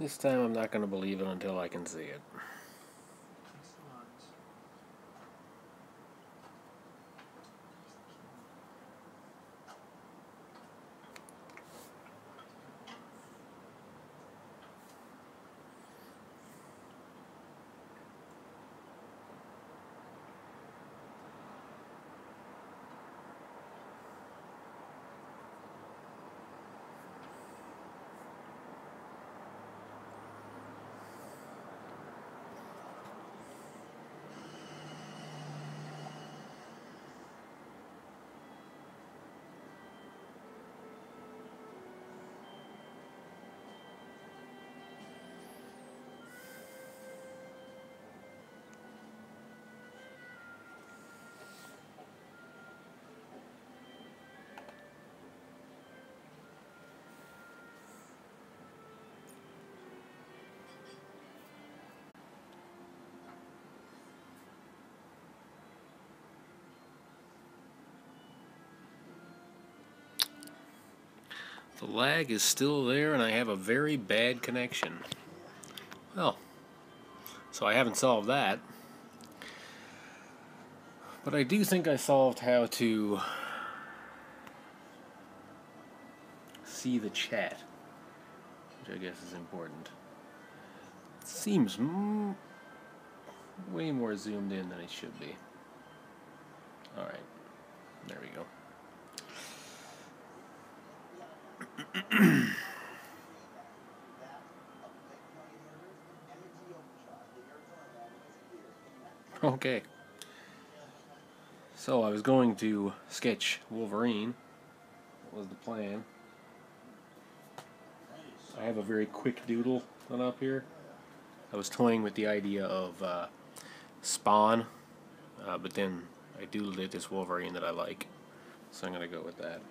This time I'm not going to believe it until I can see it. The lag is still there and I have a very bad connection. Well, so I haven't solved that. But I do think I solved how to see the chat, which I guess is important. It seems way more zoomed in than it should be. Alright, there we go. Okay. So I was going to sketch Wolverine. That was the plan. I have a very quick doodle done up here. I was toying with the idea of Spawn, but then I doodled it this Wolverine that I like. So I'm going to go with that.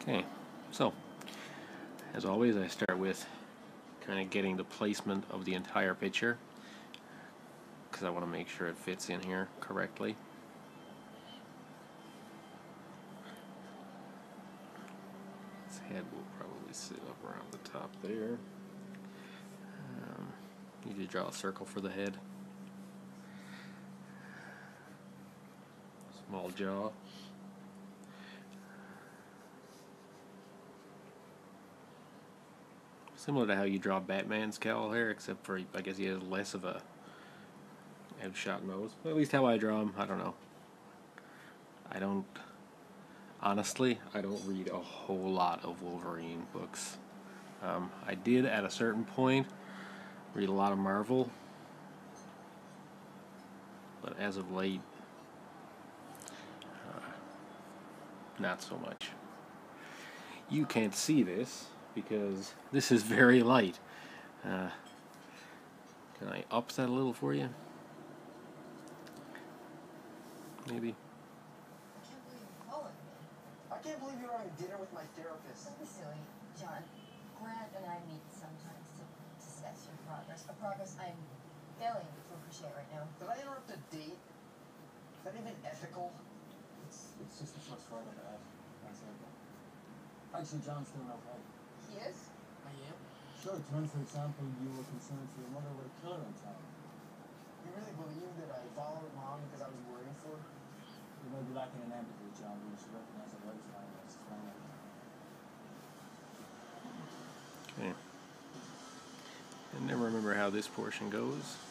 Okay, so as always I start with kind of getting the placement of the entire picture because I want to make sure it fits in here correctly. His head will probably sit up around the top there. Need to draw a circle for the head. Small jaw. Similar to how you draw Batman's cowl hair, except for I guess he has less of a headshot nose. At least how I draw him, I don't know. Honestly, I don't read a whole lot of Wolverine books. I did at a certain point read a lot of Marvel, but as of late, not so much. You can't see this because this is very light. Can I up that a little for you? Maybe. I can't believe you're having dinner with my therapist. Don't be silly, John. Grant and I meet sometimes to discuss your progress. A progress I'm failing to appreciate right now. Did I interrupt a date? Is that even ethical? It's just the first Friday I have. That's it. Actually, John's doing okay. He is? I am? Sure, when, for example, you were concerned for your mother with a killer in town. You really believe that I followed mom because I was worried for her? You may be lacking in empathy, John, but you should recognize that life's fine. That's fine. Okay. I never remember how this portion goes.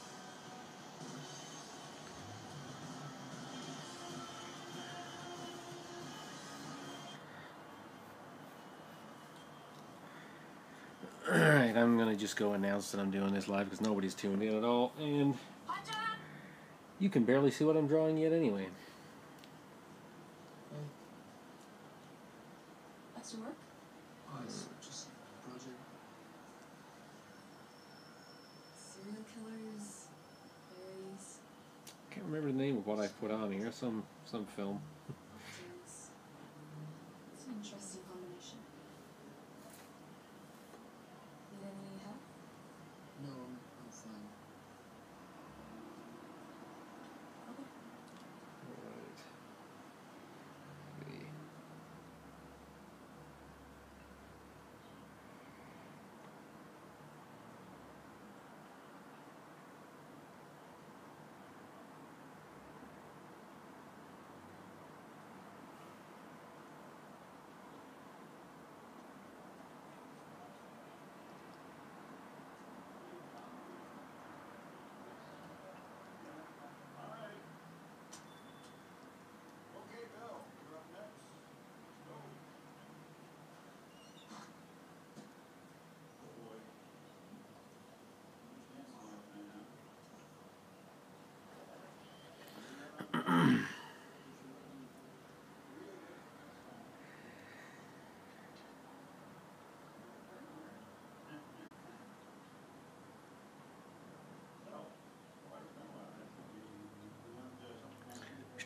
Alright, I'm gonna just go announce that I'm doing this live because nobody's tuned in at all, and you can barely see what I'm drawing yet anyway. Extra work? Oh, it's just a project. Serial killers, fairies, Can't remember the name of what I put on here. Some film. monsters. It's an interesting combination.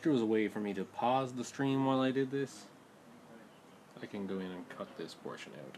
there was a way for me to pause the stream while I did this, I can go in and cut this portion out.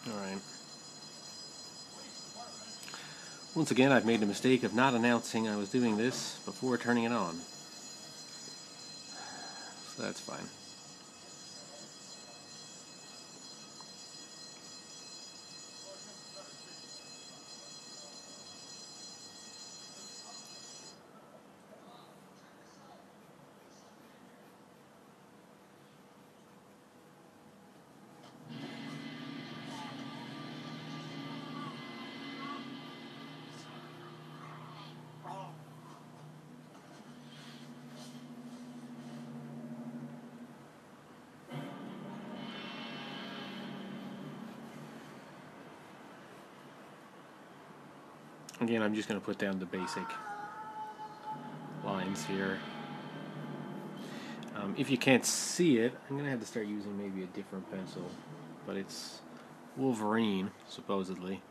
Alright. Once again, I've made the mistake of not announcing I was doing this before turning it on. So that's fine. Again, I'm just going to put down the basic lines here. If you can't see it, I'm going to have to start using maybe a different pencil. But it's Wolverine, supposedly.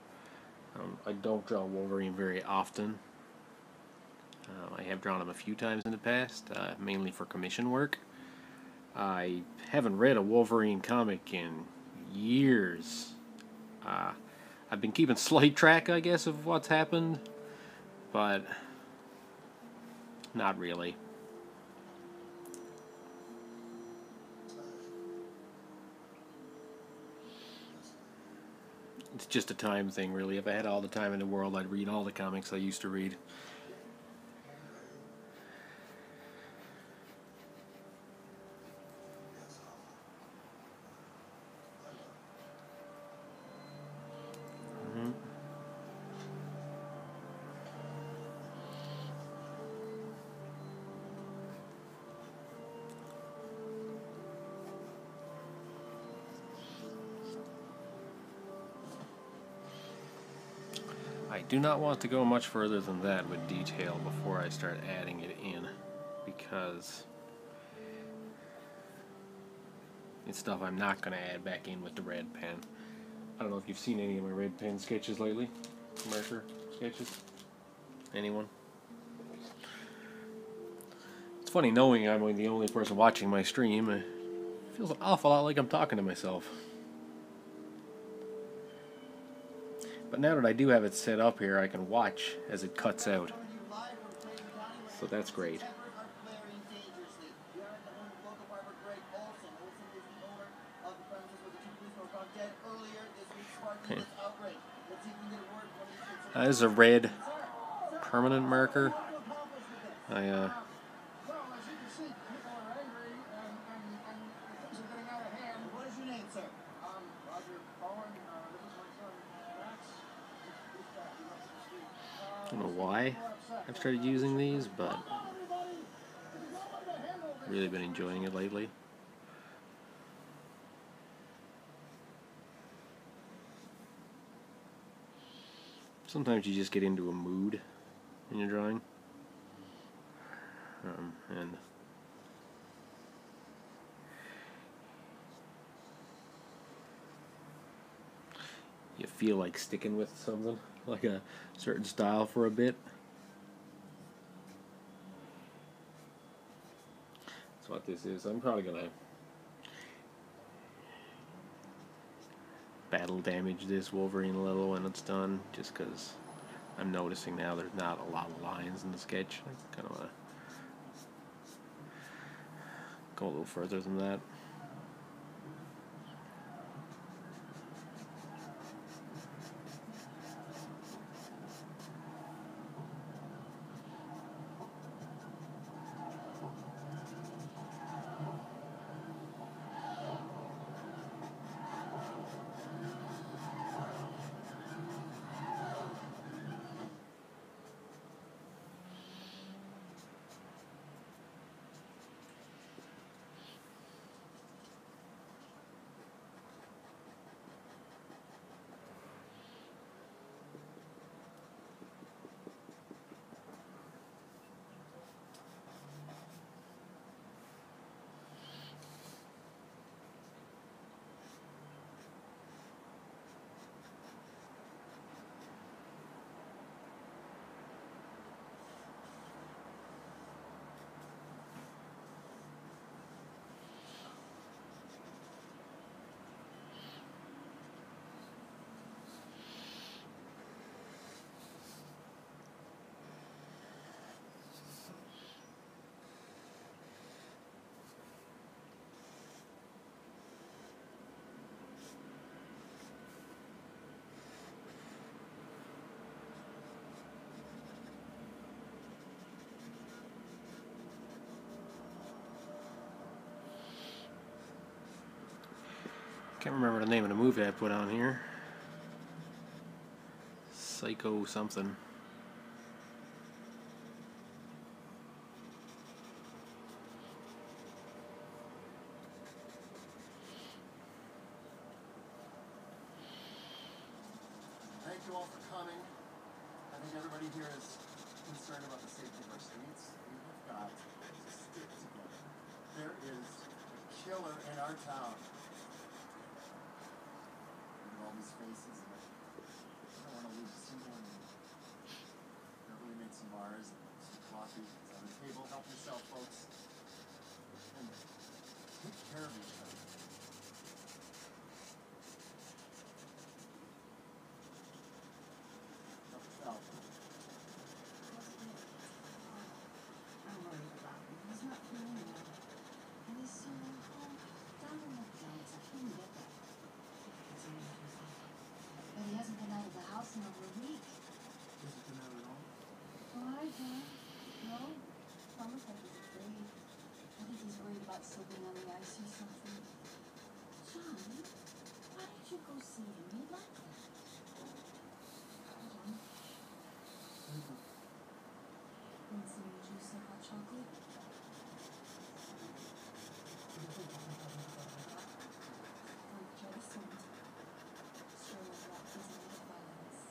I don't draw Wolverine very often. I have drawn him a few times in the past, mainly for commission work. I haven't read a Wolverine comic in years. I've been keeping slight track, I guess, of what's happened, but not really. It's just a time thing, really. If I had all the time in the world, I'd read all the comics I used to read. I do not want to go much further than that with detail before I start adding it in, because it's stuff I'm not going to add back in with the red pen. I don't know if you've seen any of my red pen sketches lately, marker sketches. Anyone? It's funny knowing I'm the only person watching my stream. It feels an awful lot like I'm talking to myself. But now that I do have it set up here, I can watch as it cuts out. So that's great. Okay. This is a red permanent marker. I don't know why I've started using these, but I've really been enjoying it lately. Sometimes you just get into a mood when you're drawing. And you feel like sticking with something. like a certain style for a bit. That's what this is. I'm probably gonna battle damage this Wolverine a little when it's done, just because I'm noticing now there's not a lot of lines in the sketch. I kind of want to go a little further than that. Can't remember the name of the movie I put on here. Psycho something. Thank you all for coming. I think everybody here is concerned about the safety of our streets. We have got to stick together. There is a killer in our town. Look at all these faces. And I don't want to lose a single one. Everybody make some bars and some coffee. It's on the table. Help yourself, folks. And take care of each other. Help yourself. I'm worried about him. He's not feeling well. And he's so down in the dumps. I couldn't get that. But he hasn't been out of the house in over a week. Isn't it at all? Why, John? No? It's almost like he's afraid. I think he's worried about slipping on the ice or something. John, why did you go see him? He like that. John, want some juice or hot chocolate? Like Jason. Sure was wrapped his own violence.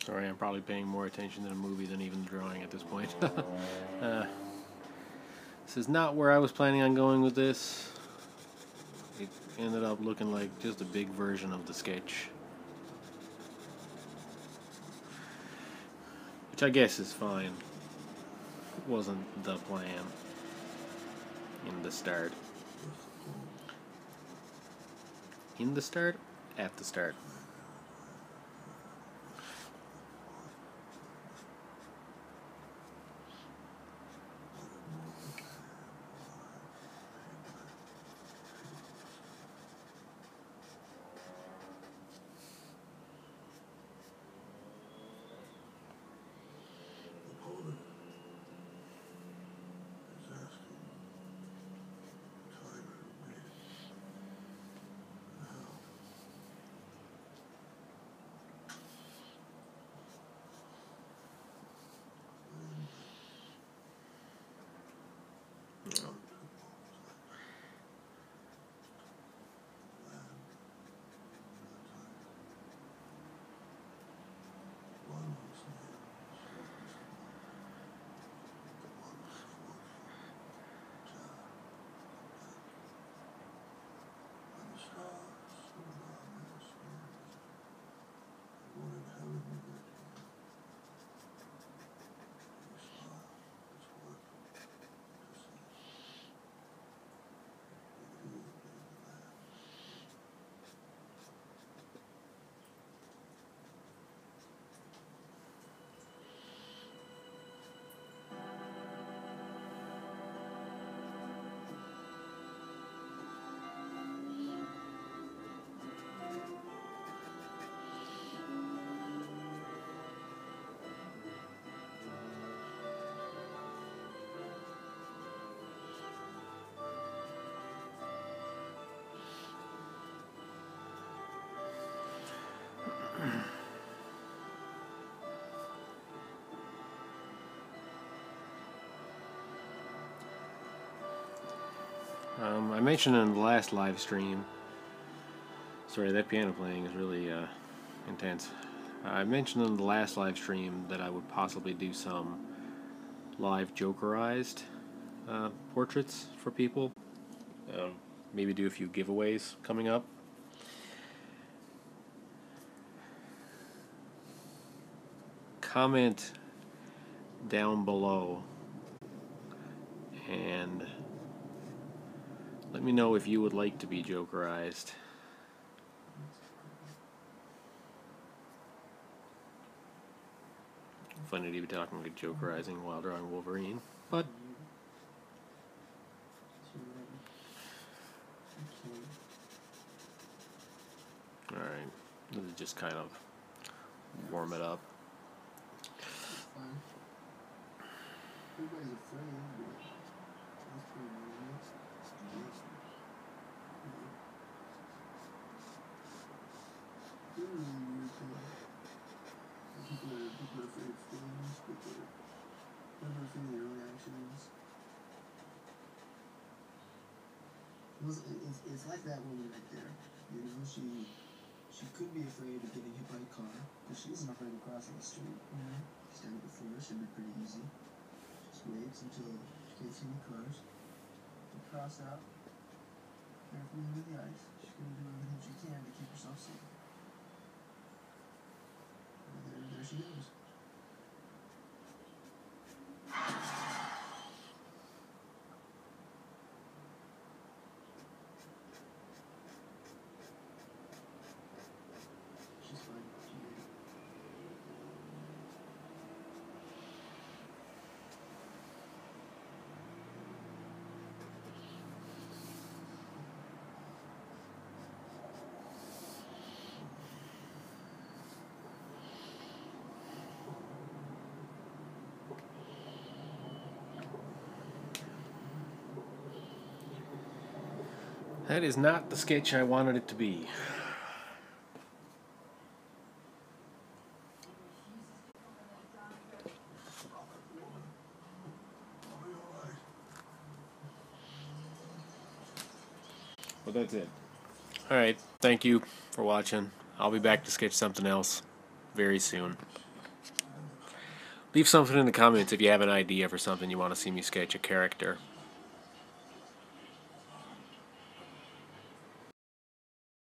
Sorry, I'm probably paying more attention to the movie than even the drawing at this point. This is not where I was planning on going with this. It ended up looking like just a big version of the sketch. Which I guess is fine. It wasn't the plan in the start. In the start? At the start. I mentioned in the last live stream. Sorry, that piano playing is really intense. I mentioned in the last live stream that I would possibly do some live Jokerized portraits for people. Maybe do a few giveaways coming up. Comment down below and let me know if you would like to be Jokerized. Funny to be talking about Jokerizing while drawing Wolverine, but alright, this is just kind of warm it up. Everybody's afraid, but that's pretty nice. People are afraid of things, but they're never afraid of their own actions. It's like that woman right there. You know, she could be afraid of getting hit by a car, but she isn't afraid of crossing the street. You know, she's done it before. Should be pretty easy. Just waits until she can't see any cars. She'll cross out. Carefully into the ice. She's gonna do everything she can to keep herself safe. And there she goes. She's fine. She made it. That is not the sketch I wanted it to be. But that's it. Alright, thank you for watching. I'll be back to sketch something else very soon. Leave something in the comments if you have an idea for something you want to see me sketch a character.